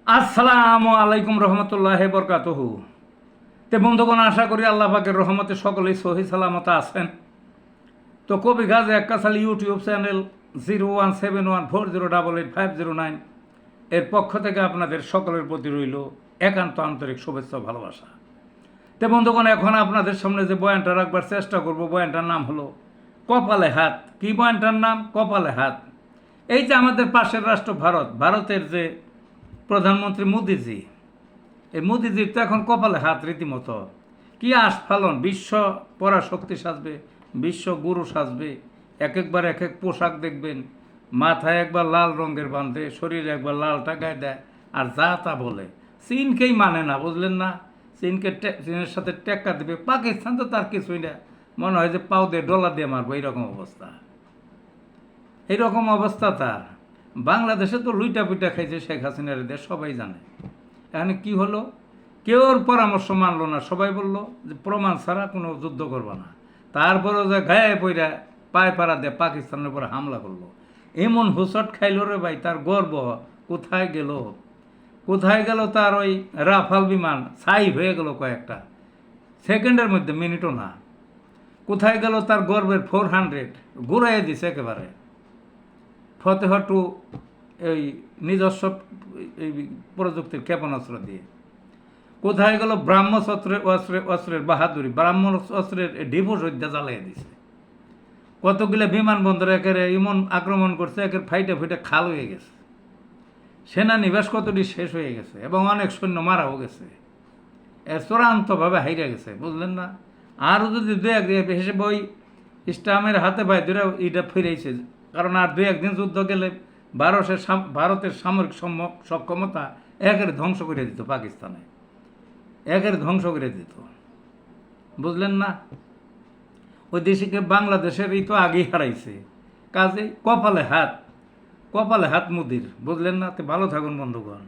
আসসালামু আলাইকুম রহমতুল্লাহ বরকাতুহু। তে বন্ধুগণ, আশা করি আল্লাহ পাকের রহমতে সকলেই সহি সালামত আছেন। তো কবি গাজী আক্কাস আলী ইউটিউব চ্যানেল 017140885009 এর পক্ষ থেকে আপনাদের সকলের প্রতি রইল একান্ত আন্তরিক শুভেচ্ছা ও ভালোবাসা। তে বন্ধুগণ, এখন আপনাদের সামনে যে বয়ানটা রাখবার চেষ্টা করব, বয়ানটার নাম হলো কপালে হাত। কি বয়ানটার নাম? কপালে হাত। এই যে আমাদের পাশের রাষ্ট্র ভারতের যে প্রধানমন্ত্রী মোদিজি, এই মোদিজির তো এখন কপালে হাত রীতিমতো। কি আস্ফালন! বিশ্ব পরাশক্তি সাজবে, বিশ্ব গুরু সাজবে, একবার এক এক পোশাক দেখবেন, মাথায় একবার লাল রঙের বাঁধে, শরীরে একবার লাল টাকায় দেয়, আর যা তা বলে। চীনকেই মানে না, বুঝলেন না? চীনের সাথে টেক্কা দেবে। পাকিস্তান তো তার কিছুই না, মনে হয় যে পাও দিয়ে ডলার দিয়ে মারবো, এইরকম অবস্থা। এইরকম অবস্থা তার। বাংলাদেশে তো লুইটা পুইটা খাইছে শেখ হাসিনার দেশ, সবাই জানে। এখানে কি হলো? কেউ ওর পরামর্শ মানলো না, সবাই বললো যে প্রমাণ ছাড়া কোনো যুদ্ধ করবো না। তারপরেও যে গায়ে পইরা পায়ে পাড়া দিয়ে পাকিস্তানের উপরে হামলা করলো। এমন হুসট খাইল রে ভাই, তার গর্ব কোথায় গেল? কোথায় গেল তার ওই রাফাল বিমান? সাইভ হয়ে গেল কয়েকটা সেকেন্ডের মধ্যে, মিনিটও না। কোথায় গেল তার গর্বের 400? ঘুরাইয়ে দিছে একেবারে। ফতেহা টু এই নিজস্ব এই প্রযুক্তির ক্ষেপণাস্ত্র দিয়ে। কোথায় গেল ব্রাহ্মস অস্ত্রের বাহাদুরি? ব্রাহ্মণ অস্ত্রের ডিভোর্স হত্যা জ্বালিয়ে দিছে। কতগুলো বিমানবন্দর একের এমন আক্রমণ করছে, একের ফাইটে ফাইটে খাল হয়ে গেছে। সেনানিবাস কতটি শেষ হয়ে গেছে এবং অনেক সৈন্য মারাও গেছে। এর চূড়ান্তভাবে হাইরে গেছে, বুঝলেন না? আরও যদি দু একদিন হিসেবে ওই ইসলামের হাতে পায়ে ধরে এটা ফিরেছে, কারণ আর দু একদিন যুদ্ধ গেলে ভারতের সামরিক সক্ষমতা একের ধ্বংস করে দিত, পাকিস্তানে একের ধ্বংস করে দিত, বুঝলেন না? ওই দেশকে বাংলাদেশের এই তো আগেই হারাইছে। কাজে কপালে হাত, কপালে হাত মুদির, বুঝলেন না? তো ভালো থাকুন বন্ধুগণ।